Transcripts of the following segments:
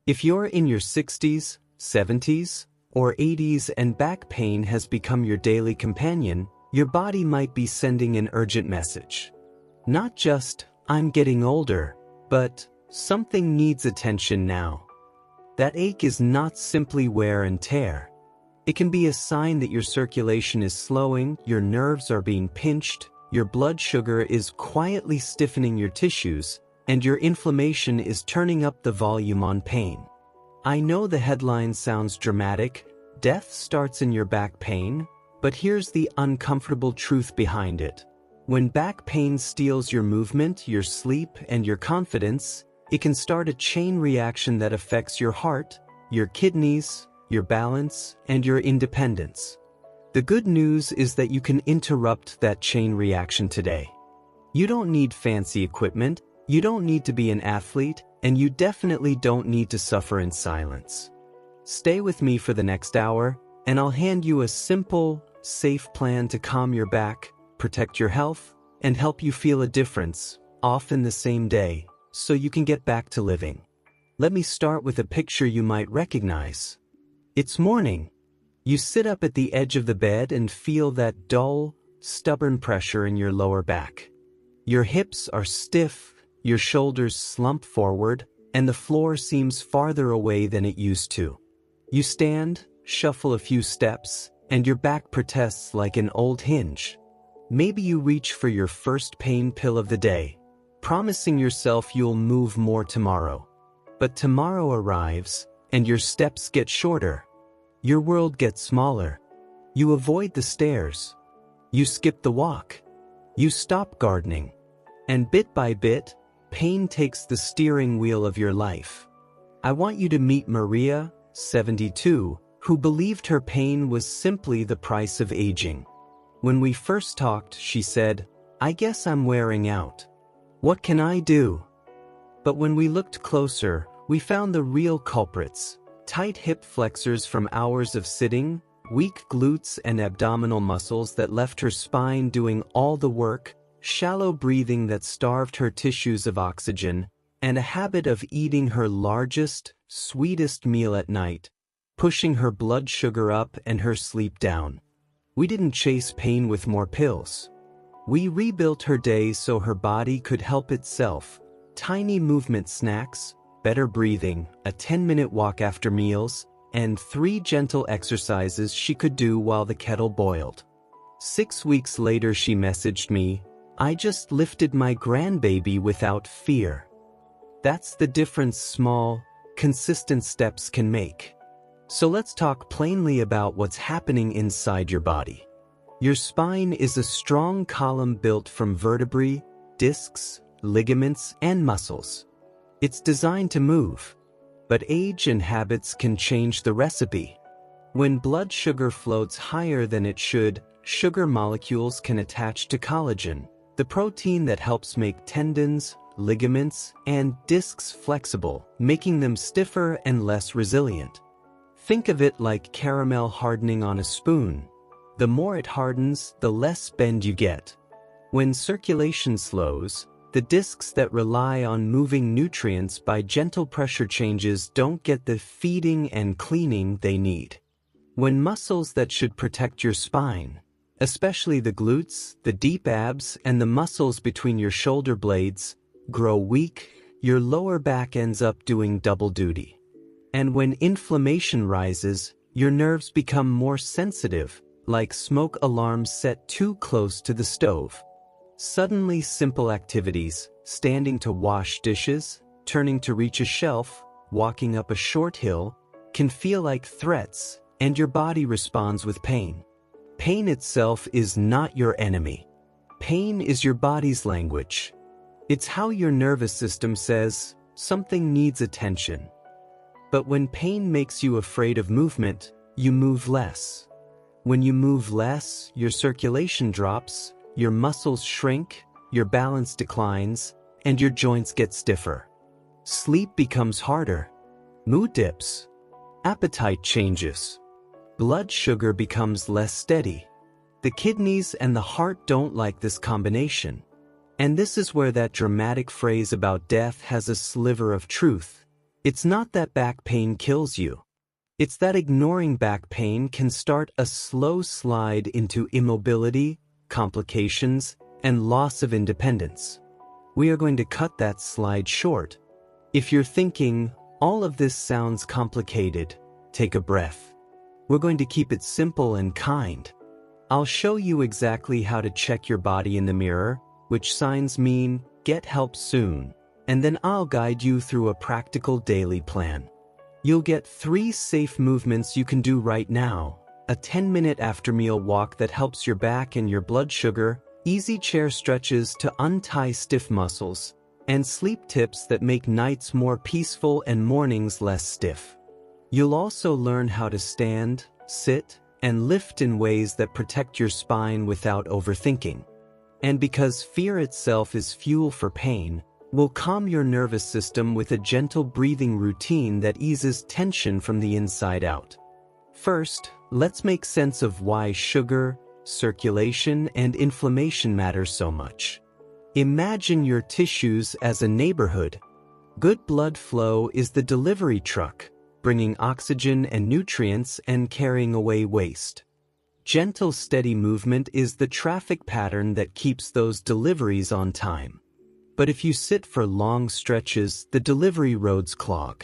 If you're in your 60s, 70s, or 80s and back pain has become your daily companion, your body might be sending an urgent message. Not just, "I'm getting older," but, "Something needs attention now." That ache is not simply wear and tear. It can be a sign that your circulation is slowing, your nerves are being pinched, your blood sugar is quietly stiffening your tissues, and your inflammation is turning up the volume on pain. I know the headline sounds dramatic, "Death starts in your back pain," but here's the uncomfortable truth behind it. When back pain steals your movement, your sleep, and your confidence, it can start a chain reaction that affects your heart, your kidneys, your balance, and your independence. The good news is that you can interrupt that chain reaction today. You don't need fancy equipment, you don't need to be an athlete, and you definitely don't need to suffer in silence. Stay with me for the next hour, and I'll hand you a simple, safe plan to calm your back, protect your health, and help you feel a difference, often the same day, so you can get back to living. Let me start with a picture you might recognize. It's morning. You sit up at the edge of the bed and feel that dull, stubborn pressure in your lower back. Your hips are stiff, your shoulders slump forward, and the floor seems farther away than it used to. You stand, shuffle a few steps, and your back protests like an old hinge. Maybe you reach for your first pain pill of the day, promising yourself you'll move more tomorrow. But tomorrow arrives, and your steps get shorter. Your world gets smaller. You avoid the stairs. You skip the walk. You stop gardening. And bit by bit, pain takes the steering wheel of your life. I want you to meet Maria, 72, who believed her pain was simply the price of aging. When we first talked, she said, "I guess I'm wearing out. What can I do?" But when we looked closer, we found the real culprits: tight hip flexors from hours of sitting, weak glutes and abdominal muscles that left her spine doing all the work, shallow breathing that starved her tissues of oxygen, and a habit of eating her largest, sweetest meal at night, pushing her blood sugar up and her sleep down. We didn't chase pain with more pills. We rebuilt her day so her body could help itself. Tiny movement snacks, better breathing, a 10-minute walk after meals, and 3 gentle exercises she could do while the kettle boiled. 6 weeks later she messaged me, "I just lifted my grandbaby without fear." That's the difference small, consistent steps can make. So let's talk plainly about what's happening inside your body. Your spine is a strong column built from vertebrae, discs, ligaments, and muscles. It's designed to move, but age and habits can change the recipe. When blood sugar floats higher than it should, sugar molecules can attach to collagen, the protein that helps make tendons, ligaments, and discs flexible, making them stiffer and less resilient. Think of it like caramel hardening on a spoon. The more it hardens, the less bend you get. When circulation slows, the discs that rely on moving nutrients by gentle pressure changes don't get the feeding and cleaning they need. When muscles that should protect your spine, especially the glutes, the deep abs, and the muscles between your shoulder blades, grow weak, your lower back ends up doing double duty. And when inflammation rises, your nerves become more sensitive, like smoke alarms set too close to the stove. Suddenly simple activities, standing to wash dishes, turning to reach a shelf, walking up a short hill, can feel like threats, and your body responds with pain. Pain itself is not your enemy. Pain is your body's language. It's how your nervous system says, something needs attention. But when pain makes you afraid of movement, you move less. When you move less, your circulation drops, your muscles shrink, your balance declines, and your joints get stiffer. Sleep becomes harder. Mood dips. Appetite changes. Blood sugar becomes less steady. The kidneys and the heart don't like this combination. And this is where that dramatic phrase about death has a sliver of truth. It's not that back pain kills you. It's that ignoring back pain can start a slow slide into immobility, complications, and loss of independence. We are going to cut that slide short. If you're thinking, all of this sounds complicated, take a breath. We're going to keep it simple and kind. I'll show you exactly how to check your body in the mirror, which signs mean get help soon, and then I'll guide you through a practical daily plan. You'll get 3 safe movements you can do right now: a 10-minute after-meal walk that helps your back and your blood sugar, easy chair stretches to untie stiff muscles, and sleep tips that make nights more peaceful and mornings less stiff. You'll also learn how to stand, sit, and lift in ways that protect your spine without overthinking. And because fear itself is fuel for pain, we'll calm your nervous system with a gentle breathing routine that eases tension from the inside out. First, let's make sense of why sugar, circulation, and inflammation matter so much. Imagine your tissues as a neighborhood. Good blood flow is the delivery truck, bringing oxygen and nutrients and carrying away waste. Gentle, steady movement is the traffic pattern that keeps those deliveries on time. But if you sit for long stretches, the delivery roads clog.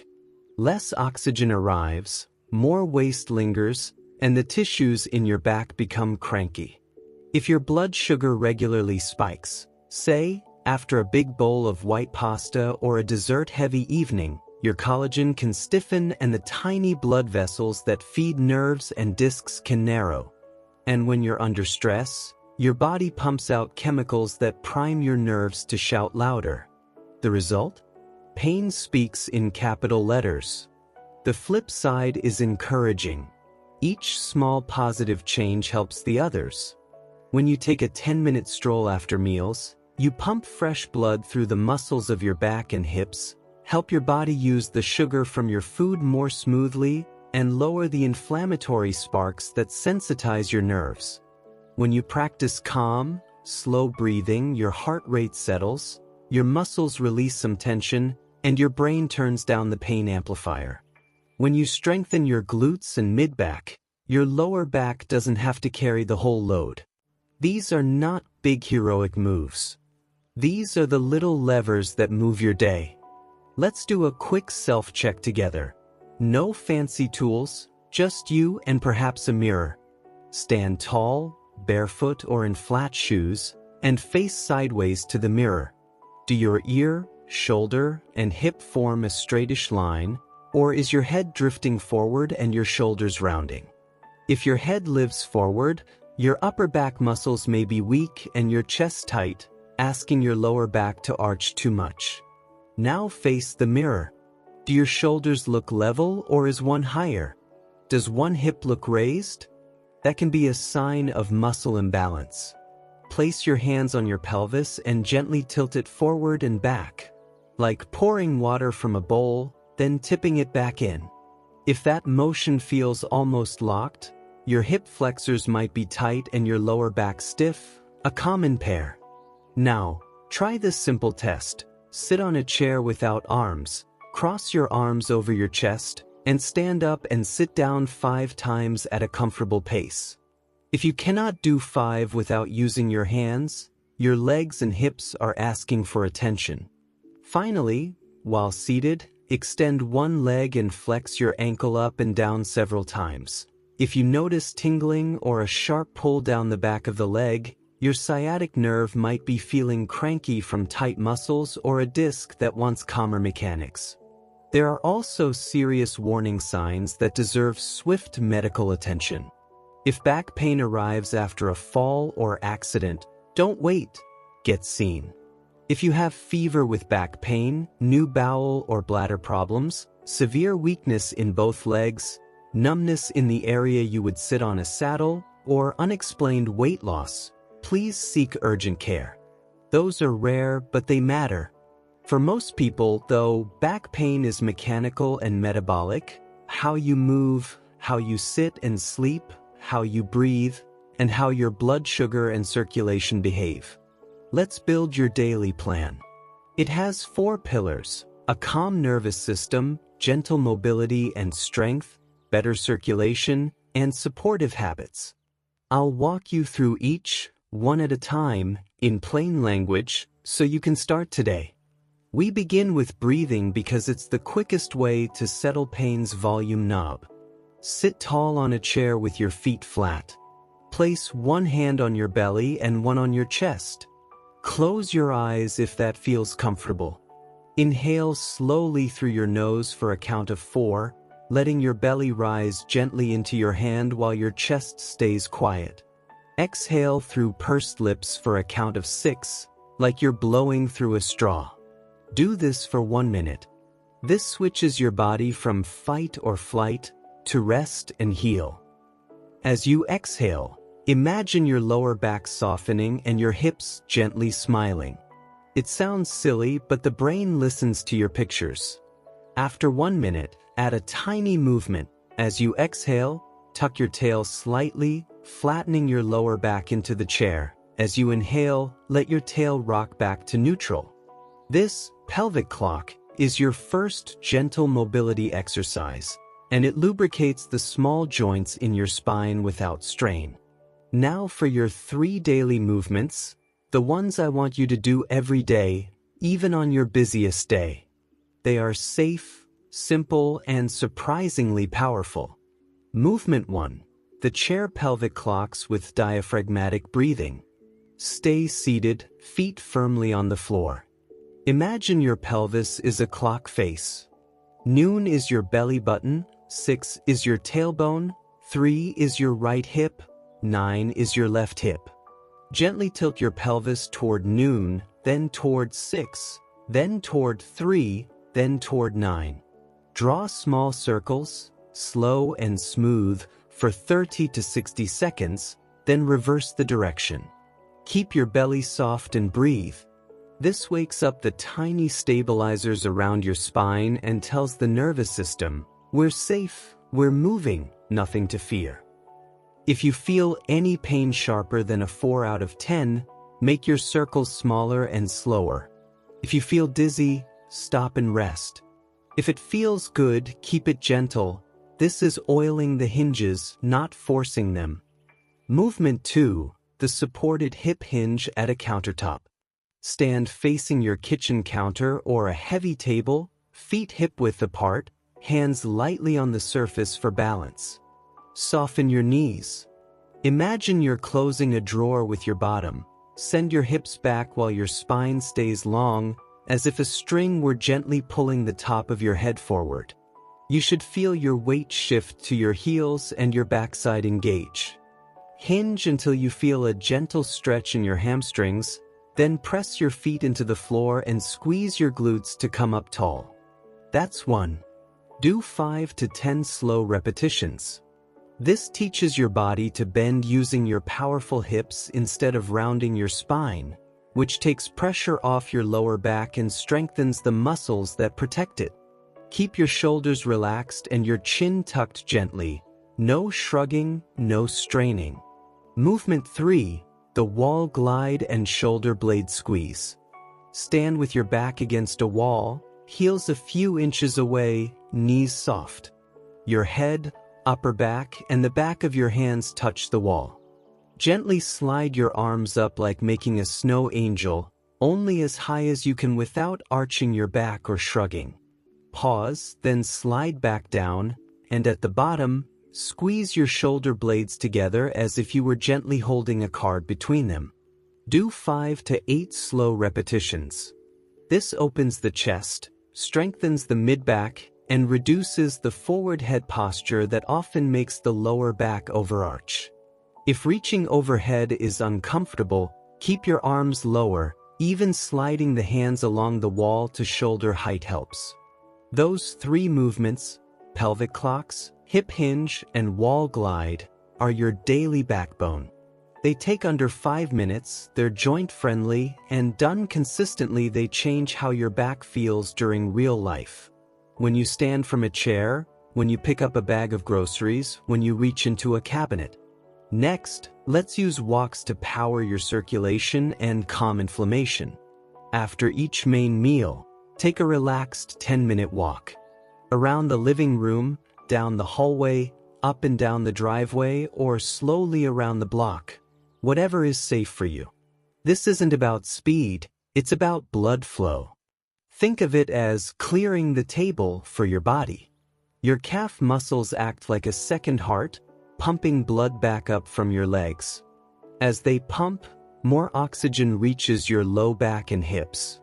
Less oxygen arrives, more waste lingers, and the tissues in your back become cranky. If your blood sugar regularly spikes, say, after a big bowl of white pasta or a dessert-heavy evening, your collagen can stiffen and the tiny blood vessels that feed nerves and discs can narrow. And when you're under stress, your body pumps out chemicals that prime your nerves to shout louder. The result? Pain speaks in capital letters. The flip side is encouraging. Each small positive change helps the others. When you take a 10-minute stroll after meals, you pump fresh blood through the muscles of your back and hips, help your body use the sugar from your food more smoothly, and lower the inflammatory sparks that sensitize your nerves. When you practice calm, slow breathing, your heart rate settles, your muscles release some tension, and your brain turns down the pain amplifier. When you strengthen your glutes and mid-back, your lower back doesn't have to carry the whole load. These are not big heroic moves. These are the little levers that move your day. Let's do a quick self-check together. No fancy tools, just you and perhaps a mirror. Stand tall, barefoot or in flat shoes, and face sideways to the mirror. Do your ear, shoulder, and hip form a straightish line, or is your head drifting forward and your shoulders rounding? If your head lives forward, your upper back muscles may be weak and your chest tight, asking your lower back to arch too much. Now face the mirror. Do your shoulders look level or is one higher? Does one hip look raised? That can be a sign of muscle imbalance. Place your hands on your pelvis and gently tilt it forward and back, like pouring water from a bowl, then tipping it back in. If that motion feels almost locked, your hip flexors might be tight and your lower back stiff, a common pair. Now, try this simple test. Sit on a chair without arms, cross your arms over your chest, and stand up and sit down 5 times at a comfortable pace. If you cannot do 5 without using your hands, your legs and hips are asking for attention. Finally, while seated, extend one leg and flex your ankle up and down several times. If you notice tingling or a sharp pull down the back of the leg, your sciatic nerve might be feeling cranky from tight muscles or a disc that wants calmer mechanics. There are also serious warning signs that deserve swift medical attention. If back pain arrives after a fall or accident, don't wait, get seen. If you have fever with back pain, new bowel or bladder problems, severe weakness in both legs, numbness in the area you would sit on a saddle, or unexplained weight loss, please seek urgent care. Those are rare, but they matter. For most people, though, back pain is mechanical and metabolic. How you move, how you sit and sleep, how you breathe, and how your blood sugar and circulation behave. Let's build your daily plan. It has 4 pillars: a calm nervous system, gentle mobility and strength, better circulation, and supportive habits. I'll walk you through each, one at a time, in plain language, so you can start today. We begin with breathing because it's the quickest way to settle pain's volume knob. Sit tall on a chair with your feet flat. Place one hand on your belly and one on your chest. Close your eyes if that feels comfortable. Inhale slowly through your nose for a count of 4, letting your belly rise gently into your hand while your chest stays quiet. Exhale through pursed lips for a count of 6, like you're blowing through a straw. Do this for 1 minute. This switches your body from fight or flight to rest and heal. As you exhale, imagine your lower back softening and your hips gently smiling. It sounds silly, but the brain listens to your pictures. After 1 minute, add a tiny movement. As you exhale, tuck your tail slightly, flattening your lower back into the chair. As you inhale, let your tail rock back to neutral. This pelvic clock is your first gentle mobility exercise, and it lubricates the small joints in your spine without strain. Now for your 3 daily movements, the ones I want you to do every day, even on your busiest day. They are safe, simple, and surprisingly powerful. Movement 1. The chair pelvic clocks with diaphragmatic breathing. Stay seated, feet firmly on the floor. Imagine your pelvis is a clock face. Noon is your belly button, 6 is your tailbone, 3 is your right hip, 9 is your left hip. Gently tilt your pelvis toward noon, then toward 6, then toward 3, then toward 9. Draw small circles, slow and smooth, for 30 to 60 seconds, then reverse the direction. Keep your belly soft and breathe. This wakes up the tiny stabilizers around your spine and tells the nervous system, we're safe, we're moving, nothing to fear. If you feel any pain sharper than a 4 out of 10, make your circles smaller and slower. If you feel dizzy, stop and rest. If it feels good, keep it gentle. This is oiling the hinges, not forcing them. Movement 2, the supported hip hinge at a countertop. Stand facing your kitchen counter or a heavy table, feet hip-width apart, hands lightly on the surface for balance. Soften your knees. Imagine you're closing a drawer with your bottom. Send your hips back while your spine stays long, as if a string were gently pulling the top of your head forward. You should feel your weight shift to your heels and your backside engage. Hinge until you feel a gentle stretch in your hamstrings, then press your feet into the floor and squeeze your glutes to come up tall. That's 1. Do 5 to 10 slow repetitions. This teaches your body to bend using your powerful hips instead of rounding your spine, which takes pressure off your lower back and strengthens the muscles that protect it. Keep your shoulders relaxed and your chin tucked gently. No shrugging, no straining. Movement 3, the wall glide and shoulder blade squeeze. Stand with your back against a wall, heels a few inches away, knees soft. Your head, upper back, and the back of your hands touch the wall. Gently slide your arms up like making a snow angel, only as high as you can without arching your back or shrugging. Pause, then slide back down, and at the bottom, squeeze your shoulder blades together as if you were gently holding a card between them. Do 5 to 8 slow repetitions. This opens the chest, strengthens the mid-back, and reduces the forward head posture that often makes the lower back overarch. If reaching overhead is uncomfortable, keep your arms lower, even sliding the hands along the wall to shoulder height helps. Those 3 movements, pelvic clocks, hip hinge, and wall glide, are your daily backbone. They take under 5 minutes, they're joint-friendly, and done consistently they change how your back feels during real life. When you stand from a chair, when you pick up a bag of groceries, when you reach into a cabinet. Next, let's use walks to power your circulation and calm inflammation. After each main meal, take a relaxed 10-minute walk. Around the living room, down the hallway, up and down the driveway, or slowly around the block. Whatever is safe for you. This isn't about speed, it's about blood flow. Think of it as clearing the table for your body. Your calf muscles act like a second heart, pumping blood back up from your legs. As they pump, more oxygen reaches your low back and hips.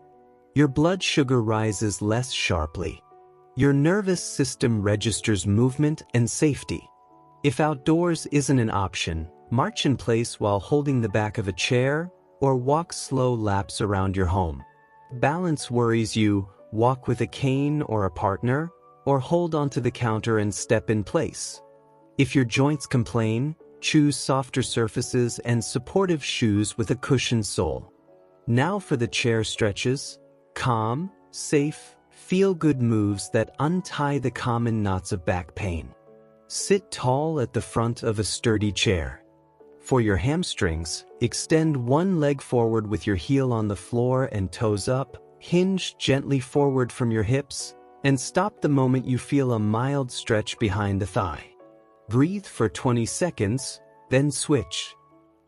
Your blood sugar rises less sharply. Your nervous system registers movement and safety. If outdoors isn't an option, march in place while holding the back of a chair or walk slow laps around your home. Balance worries you, walk with a cane or a partner, or hold onto the counter and step in place. If your joints complain, choose softer surfaces and supportive shoes with a cushioned sole. Now for the chair stretches, calm, safe, feel-good moves that untie the common knots of back pain. Sit tall at the front of a sturdy chair. For your hamstrings, extend one leg forward with your heel on the floor and toes up, hinge gently forward from your hips, and stop the moment you feel a mild stretch behind the thigh. Breathe for 20 seconds, then switch.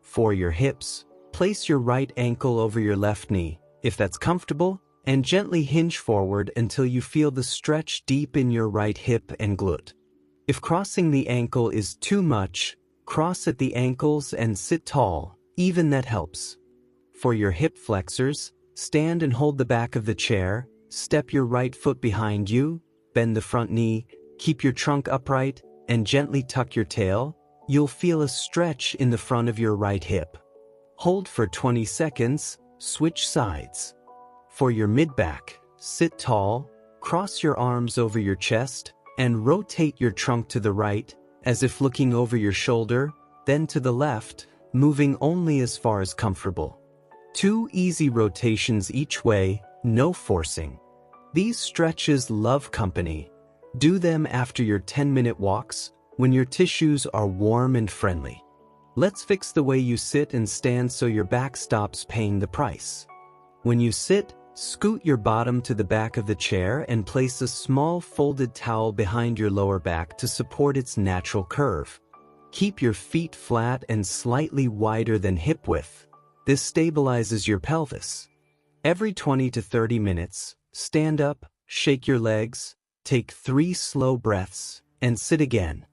For your hips, place your right ankle over your left knee, if that's comfortable, and gently hinge forward until you feel the stretch deep in your right hip and glute. If crossing the ankle is too much, cross at the ankles and sit tall, even that helps. For your hip flexors, stand and hold the back of the chair, step your right foot behind you, bend the front knee, keep your trunk upright, and gently tuck your tail. You'll feel a stretch in the front of your right hip. Hold for 20 seconds, switch sides. For your mid-back, sit tall, cross your arms over your chest, and rotate your trunk to the right, as if looking over your shoulder, then to the left, moving only as far as comfortable. 2 easy rotations each way, no forcing. These stretches love company. Do them after your 10-minute walks, when your tissues are warm and friendly. Let's fix the way you sit and stand so your back stops paying the price. When you sit, scoot your bottom to the back of the chair and place a small folded towel behind your lower back to support its natural curve. Keep your feet flat and slightly wider than hip width. This stabilizes your pelvis. Every 20 to 30 minutes, stand up, shake your legs, take 3 slow breaths, and sit again.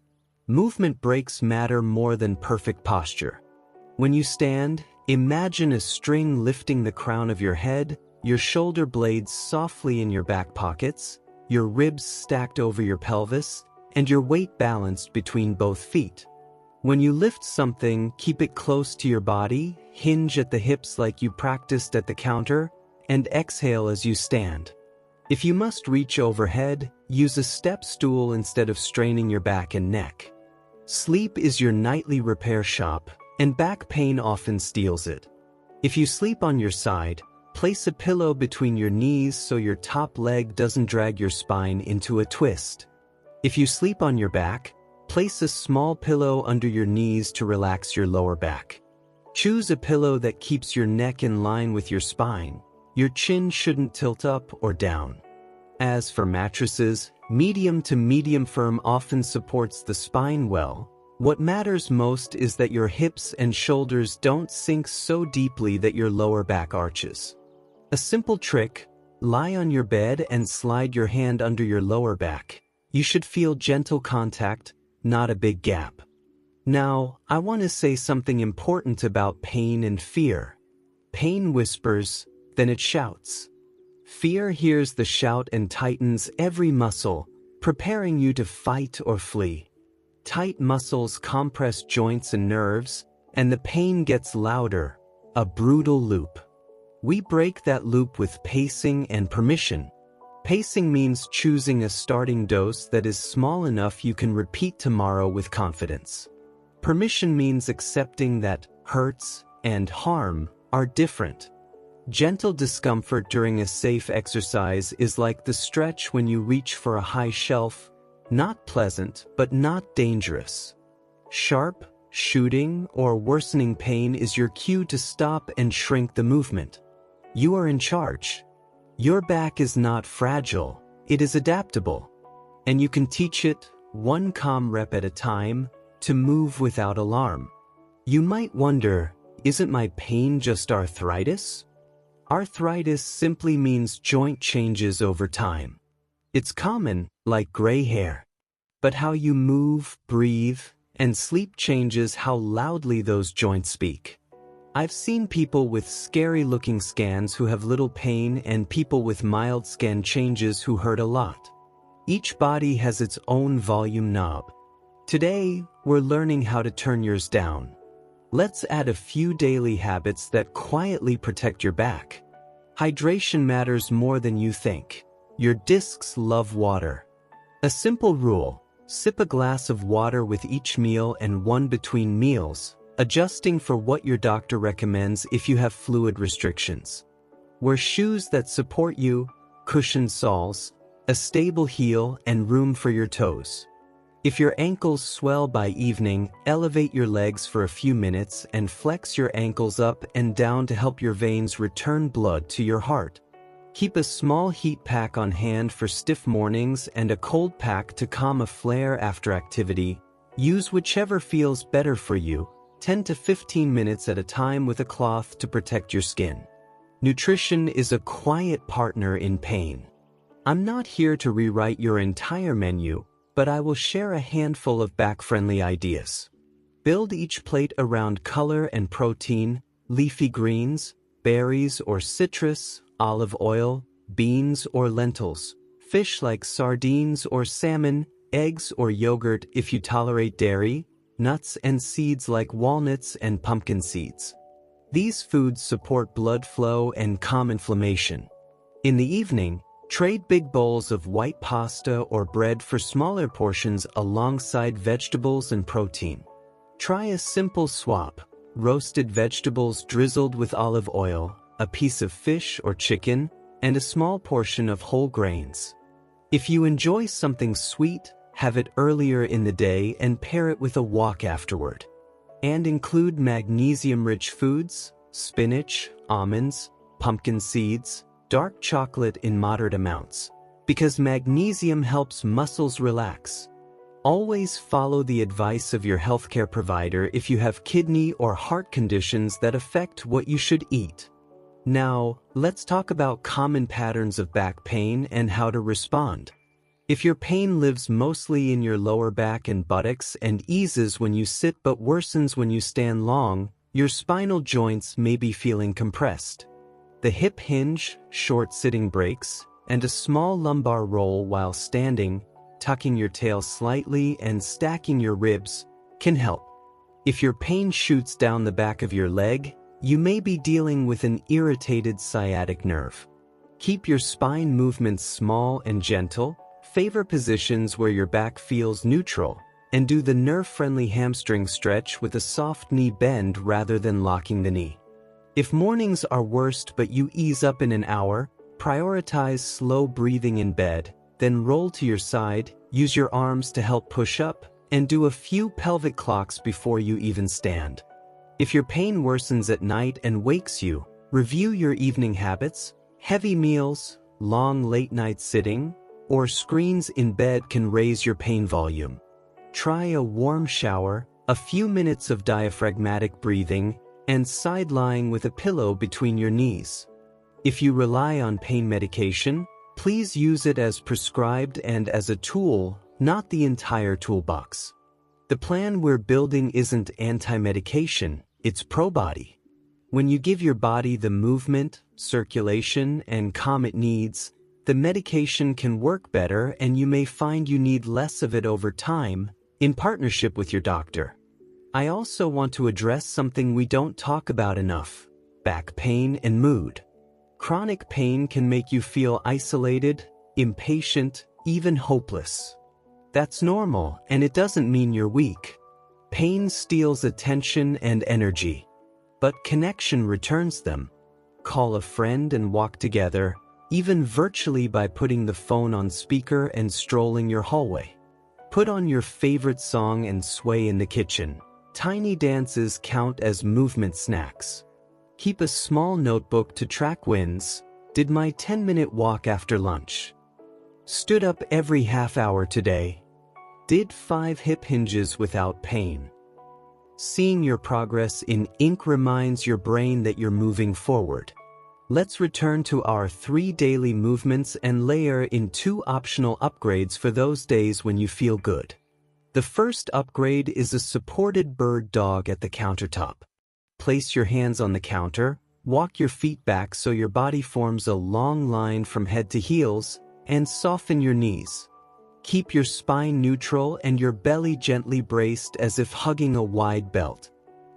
Movement breaks matter more than perfect posture. When you stand, imagine a string lifting the crown of your head, your shoulder blades softly in your back pockets, your ribs stacked over your pelvis, and your weight balanced between both feet. When you lift something, keep it close to your body, hinge at the hips like you practiced at the counter, and exhale as you stand. If you must reach overhead, use a step stool instead of straining your back and neck. Sleep is your nightly repair shop, and back pain often steals it. If you sleep on your side, place a pillow between your knees so your top leg doesn't drag your spine into a twist. If you sleep on your back, place a small pillow under your knees to relax your lower back. Choose a pillow that keeps your neck in line with your spine. Your chin shouldn't tilt up or down. As for mattresses, medium to medium firm often supports the spine well. What matters most is that your hips and shoulders don't sink so deeply that your lower back arches. A simple trick: lie on your bed and slide your hand under your lower back. You should feel gentle contact, not a big gap. Now, I want to say something important about pain and fear. Pain whispers, then it shouts. Fear hears the shout and tightens every muscle, preparing you to fight or flee. Tight muscles compress joints and nerves, and the pain gets louder, a brutal loop. We break that loop with pacing and permission. Pacing means choosing a starting dose that is small enough you can repeat tomorrow with confidence. Permission means accepting that hurts and harm are different. Gentle discomfort during a safe exercise is like the stretch when you reach for a high shelf, not pleasant but not dangerous. Sharp, shooting, or worsening pain is your cue to stop and shrink the movement. You are in charge. Your back is not fragile, it is adaptable. And you can teach it, one calm rep at a time, to move without alarm. You might wonder, isn't my pain just arthritis? Arthritis simply means joint changes over time. It's common, like gray hair. But how you move, breathe, and sleep changes how loudly those joints speak. I've seen people with scary-looking scans who have little pain and people with mild scan changes who hurt a lot. Each body has its own volume knob. Today, we're learning how to turn yours down. Let's add a few daily habits that quietly protect your back. Hydration matters more than you think. Your discs love water. A simple rule: sip a glass of water with each meal and one between meals, adjusting for what your doctor recommends if you have fluid restrictions. Wear shoes that support you, cushioned soles, a stable heel, and room for your toes. If your ankles swell by evening, elevate your legs for a few minutes and flex your ankles up and down to help your veins return blood to your heart. Keep a small heat pack on hand for stiff mornings and a cold pack to calm a flare after activity. Use whichever feels better for you, 10 to 15 minutes at a time with a cloth to protect your skin. Nutrition is a quiet partner in pain. I'm not here to rewrite your entire menu, but I will share a handful of back-friendly ideas. Build each plate around color and protein, leafy greens, berries or citrus, olive oil, beans or lentils, fish like sardines or salmon, eggs or yogurt if you tolerate dairy, nuts and seeds like walnuts and pumpkin seeds. These foods support blood flow and calm inflammation. In the evening, trade big bowls of white pasta or bread for smaller portions alongside vegetables and protein. Try a simple swap: roasted vegetables drizzled with olive oil, a piece of fish or chicken, and a small portion of whole grains. If you enjoy something sweet, have it earlier in the day and pair it with a walk afterward. And include magnesium-rich foods, spinach, almonds, pumpkin seeds, dark chocolate in moderate amounts, because magnesium helps muscles relax. Always follow the advice of your healthcare provider if you have kidney or heart conditions that affect what you should eat. Now, let's talk about common patterns of back pain and how to respond. If your pain lives mostly in your lower back and buttocks and eases when you sit but worsens when you stand long, your spinal joints may be feeling compressed. The hip hinge, short sitting breaks, and a small lumbar roll while standing, tucking your tail slightly and stacking your ribs, can help. If your pain shoots down the back of your leg, you may be dealing with an irritated sciatic nerve. Keep your spine movements small and gentle, favor positions where your back feels neutral, and do the nerve-friendly hamstring stretch with a soft knee bend rather than locking the knee. If mornings are worst but you ease up in an hour, prioritize slow breathing in bed, then roll to your side, use your arms to help push up, and do a few pelvic clocks before you even stand. If your pain worsens at night and wakes you, review your evening habits. Heavy meals, long late-night sitting, or screens in bed can raise your pain volume. Try a warm shower, a few minutes of diaphragmatic breathing, and side lying with a pillow between your knees. If you rely on pain medication, please use it as prescribed and as a tool, not the entire toolbox. The plan we're building isn't anti-medication, it's pro-body. When you give your body the movement, circulation, and calm it needs, the medication can work better and you may find you need less of it over time, in partnership with your doctor. I also want to address something we don't talk about enough: back pain and mood. Chronic pain can make you feel isolated, impatient, even hopeless. That's normal, and it doesn't mean you're weak. Pain steals attention and energy, but connection returns them. Call a friend and walk together, even virtually, by putting the phone on speaker and strolling your hallway. Put on your favorite song and sway in the kitchen. Tiny dances count as movement snacks. Keep a small notebook to track wins. Did my 10-minute walk after lunch? Stood up every half hour today. Did 5 hip hinges without pain. Seeing your progress in ink reminds your brain that you're moving forward. Let's return to our 3 daily movements and layer in 2 optional upgrades for those days when you feel good. The first upgrade is a supported bird dog at the countertop. Place your hands on the counter, walk your feet back so your body forms a long line from head to heels, and soften your knees. Keep your spine neutral and your belly gently braced as if hugging a wide belt.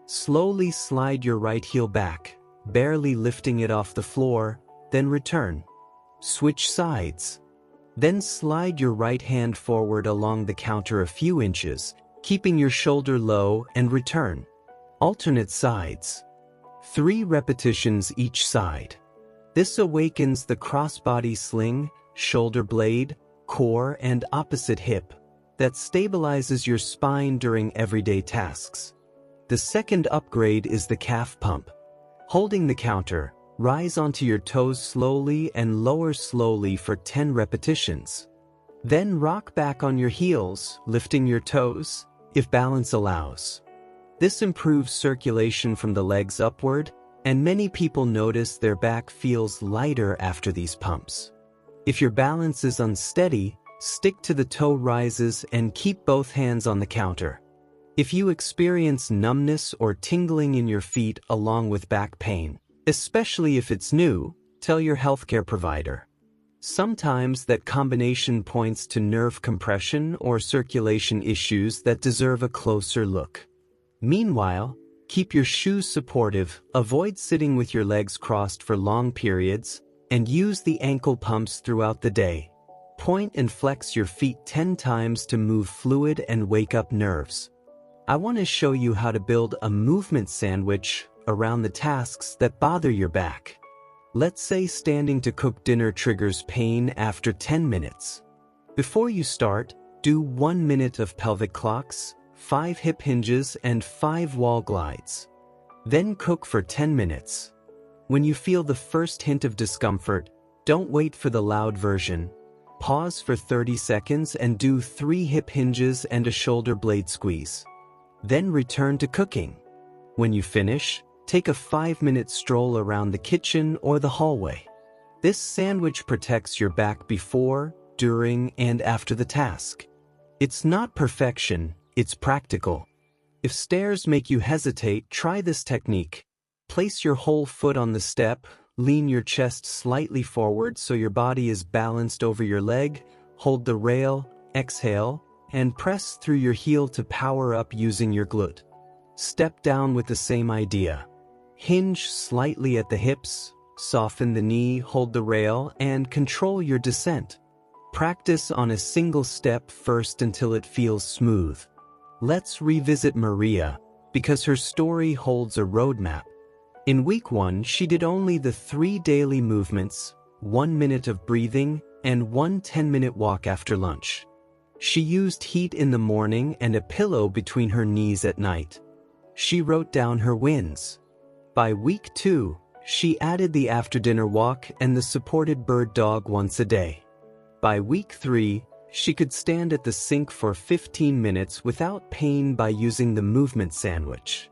Slowly slide your right heel back, barely lifting it off the floor, then return. Switch sides. Then slide your right hand forward along the counter a few inches, keeping your shoulder low, and return. Alternate sides. 3 repetitions each side. This awakens the crossbody sling, shoulder blade, core, and opposite hip that stabilizes your spine during everyday tasks. The second upgrade is the calf pump. Holding the counter, rise onto your toes slowly and lower slowly for 10 repetitions. Then rock back on your heels, lifting your toes, if balance allows. This improves circulation from the legs upward, and many people notice their back feels lighter after these pumps. If your balance is unsteady, stick to the toe rises and keep both hands on the counter. If you experience numbness or tingling in your feet along with back pain, especially if it's new, tell your healthcare provider. Sometimes that combination points to nerve compression or circulation issues that deserve a closer look. Meanwhile, keep your shoes supportive, avoid sitting with your legs crossed for long periods, and use the ankle pumps throughout the day. Point and flex your feet 10 times to move fluid and wake up nerves. I want to show you how to build a movement sandwich around the tasks that bother your back. Let's say standing to cook dinner triggers pain after 10 minutes. Before you start, do 1 minute of pelvic clocks, 5 hip hinges, and 5 wall glides. Then cook for 10 minutes. When you feel the first hint of discomfort, don't wait for the loud version. Pause for 30 seconds and do 3 hip hinges and a shoulder blade squeeze. Then return to cooking. When you finish, take a 5-minute stroll around the kitchen or the hallway. This sandwich protects your back before, during, and after the task. It's not perfection, it's practical. If stairs make you hesitate, try this technique. Place your whole foot on the step, lean your chest slightly forward so your body is balanced over your leg, hold the rail, exhale, and press through your heel to power up using your glute. Step down with the same idea. Hinge slightly at the hips, soften the knee, hold the rail, and control your descent. Practice on a single step first until it feels smooth. Let's revisit Maria, because her story holds a roadmap. In week 1, she did only the 3 daily movements, 1 minute of breathing, and 1 10-minute walk after lunch. She used heat in the morning and a pillow between her knees at night. She wrote down her wins. By week 2, she added the after-dinner walk and the supported bird dog once a day. By week 3, she could stand at the sink for 15 minutes without pain by using the movement sandwich.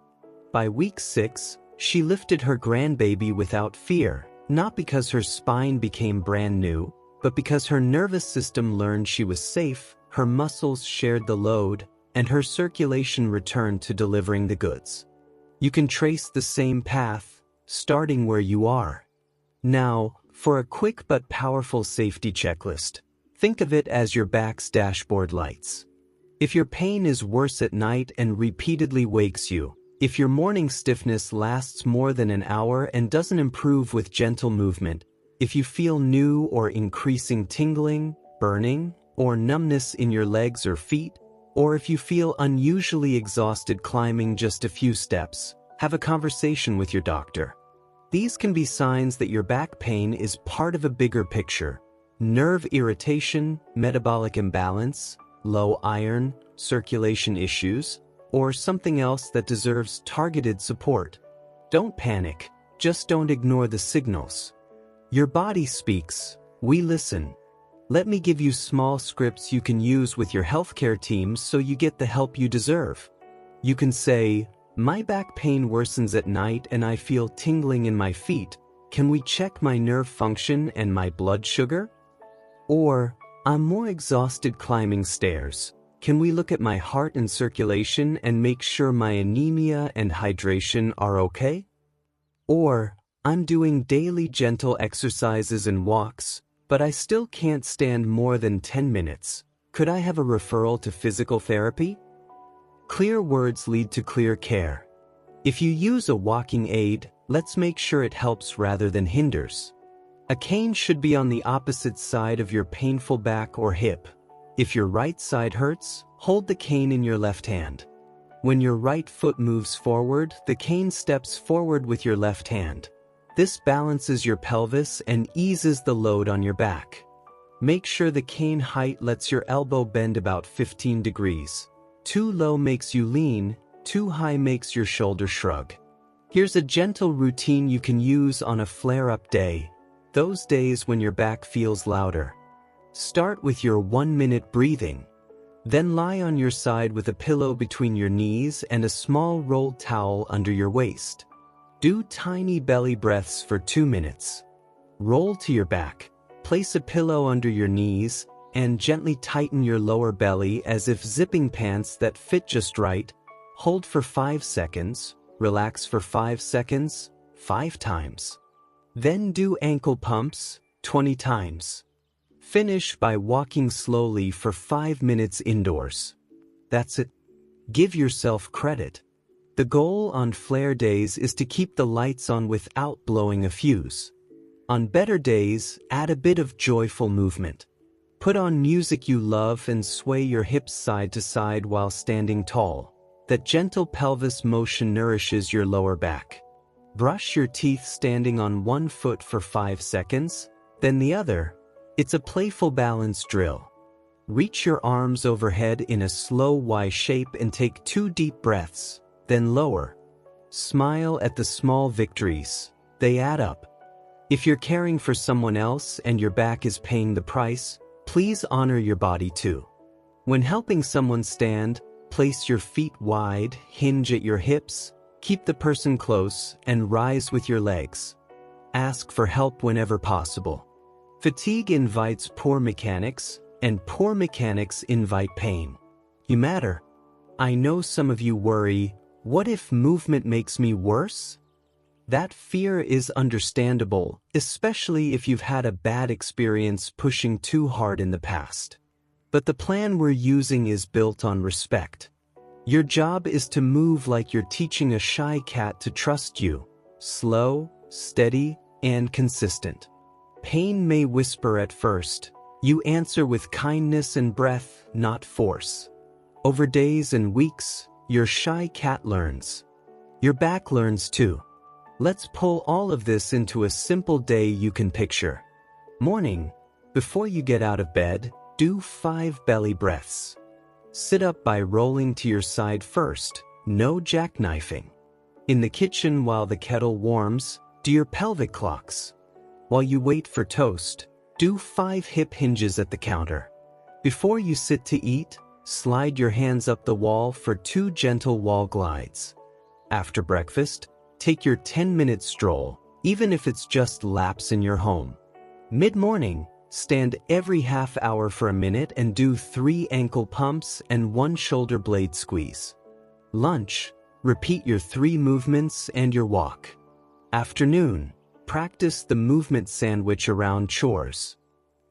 By week 6, she lifted her grandbaby without fear, not because her spine became brand new, but because her nervous system learned she was safe, her muscles shared the load, and her circulation returned to delivering the goods. You can trace the same path, starting where you are. Now, for a quick but powerful safety checklist, think of it as your back's dashboard lights. If your pain is worse at night and repeatedly wakes you, if your morning stiffness lasts more than an hour and doesn't improve with gentle movement, if you feel new or increasing tingling, burning, or numbness in your legs or feet, or if you feel unusually exhausted climbing just a few steps, have a conversation with your doctor. These can be signs that your back pain is part of a bigger picture: nerve irritation, metabolic imbalance, low iron, circulation issues, or something else that deserves targeted support. Don't panic, just don't ignore the signals. Your body speaks, we listen. Let me give you small scripts you can use with your healthcare teams so you get the help you deserve. You can say, "My back pain worsens at night and I feel tingling in my feet. Can we check my nerve function and my blood sugar?" Or, "I'm more exhausted climbing stairs. Can we look at my heart and circulation and make sure my anemia and hydration are okay?" Or, "I'm doing daily gentle exercises and walks, but I still can't stand more than 10 minutes. Could I have a referral to physical therapy?" Clear words lead to clear care. If you use a walking aid, let's make sure it helps rather than hinders. A cane should be on the opposite side of your painful back or hip. If your right side hurts, hold the cane in your left hand. When your right foot moves forward, the cane steps forward with your left hand. This balances your pelvis and eases the load on your back. Make sure the cane height lets your elbow bend about 15 degrees. Too low makes you lean, too high makes your shoulder shrug. Here's a gentle routine you can use on a flare-up day, those days when your back feels louder. Start with your 1-minute breathing. Then lie on your side with a pillow between your knees and a small rolled towel under your waist. Do tiny belly breaths for 2 minutes. Roll to your back, place a pillow under your knees, and gently tighten your lower belly as if zipping pants that fit just right. Hold for 5 seconds, relax for 5 seconds, 5 times. Then do ankle pumps, 20 times. Finish by walking slowly for 5 minutes indoors. That's it. Give yourself credit. The goal on flare days is to keep the lights on without blowing a fuse. On better days, add a bit of joyful movement. Put on music you love and sway your hips side to side while standing tall. That gentle pelvis motion nourishes your lower back. Brush your teeth standing on one foot for 5 seconds, then the other. It's a playful balance drill. Reach your arms overhead in a slow Y shape and take 2 deep breaths, then lower. Smile at the small victories. They add up. If you're caring for someone else and your back is paying the price, please honor your body too. When helping someone stand, place your feet wide, hinge at your hips, keep the person close, and rise with your legs. Ask for help whenever possible. Fatigue invites poor mechanics, and poor mechanics invite pain. You matter. I know some of you worry, what if movement makes me worse? That fear is understandable, especially if you've had a bad experience pushing too hard in the past. But the plan we're using is built on respect. Your job is to move like you're teaching a shy cat to trust you. Slow, steady, and consistent. Pain may whisper at first. You answer with kindness and breath, not force. Over days and weeks, your shy cat learns. Your back learns too. Let's pull all of this into a simple day you can picture. Morning. Before you get out of bed, do 5 belly breaths. Sit up by rolling to your side first, no jackknifing. In the kitchen while the kettle warms, do your pelvic clocks. While you wait for toast, do 5 hip hinges at the counter. Before you sit to eat, slide your hands up the wall for 2 gentle wall glides. After breakfast, take your 10-minute stroll, even if it's just laps in your home. Mid-morning, stand every half hour for a minute and do 3 ankle pumps and 1 shoulder blade squeeze. Lunch, repeat your 3 movements and your walk. Afternoon, practice the movement sandwich around chores.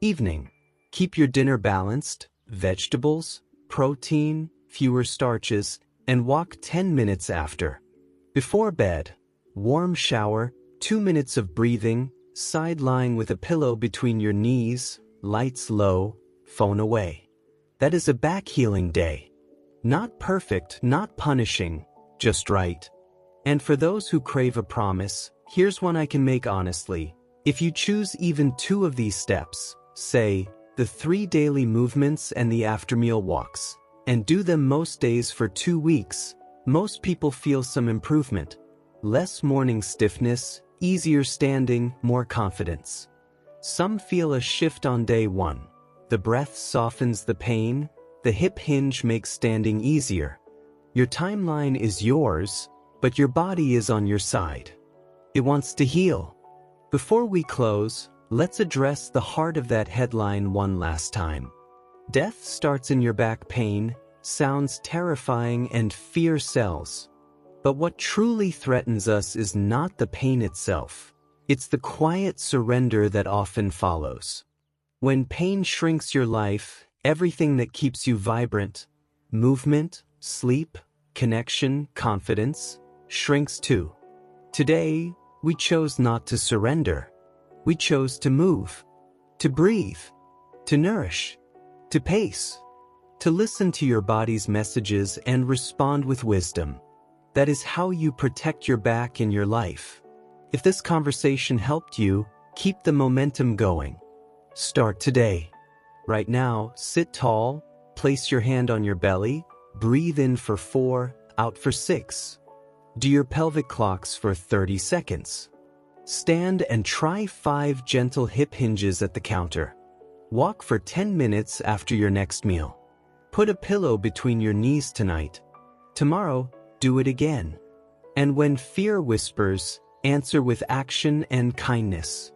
Evening, keep your dinner balanced, vegetables, protein, fewer starches, and walk 10 minutes after. Before bed, warm shower, 2 minutes of breathing, side lying with a pillow between your knees, lights low, phone away. That is a back healing day. Not perfect, not punishing, just right. And for those who crave a promise, here's one I can make honestly. If you choose even 2 of these steps, say, the 3 daily movements and the after-meal walks, and do them most days for 2 weeks, most people feel some improvement. Less morning stiffness, easier standing, more confidence. Some feel a shift on day 1. The breath softens the pain, the hip hinge makes standing easier. Your timeline is yours, but your body is on your side. It wants to heal. Before we close, let's address the heart of that headline one last time. Death starts in your back pain, sounds terrifying, and fear sells. But what truly threatens us is not the pain itself. It's the quiet surrender that often follows. When pain shrinks your life, everything that keeps you vibrant, movement, sleep, connection, confidence, shrinks too. Today, we chose not to surrender. We chose to move, to breathe, to nourish, to pace, to listen to your body's messages and respond with wisdom. That is how you protect your back in your life. If this conversation helped you, keep the momentum going. Start today. Right now, sit tall, place your hand on your belly, breathe in for 4, out for 6. Do your pelvic clocks for 30 seconds. Stand and try 5 gentle hip hinges at the counter. Walk for 10 minutes after your next meal. Put a pillow between your knees tonight. Tomorrow, do it again. And when fear whispers, answer with action and kindness.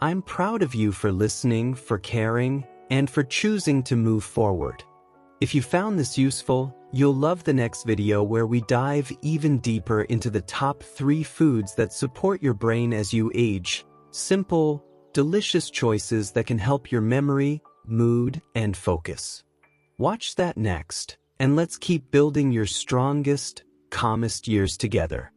I'm proud of you for listening, for caring, and for choosing to move forward. If you found this useful, you'll love the next video where we dive even deeper into the top 3 foods that support your brain as you age. Simple, delicious choices that can help your memory, mood, and focus. Watch that next, and let's keep building your strongest, calmest years together.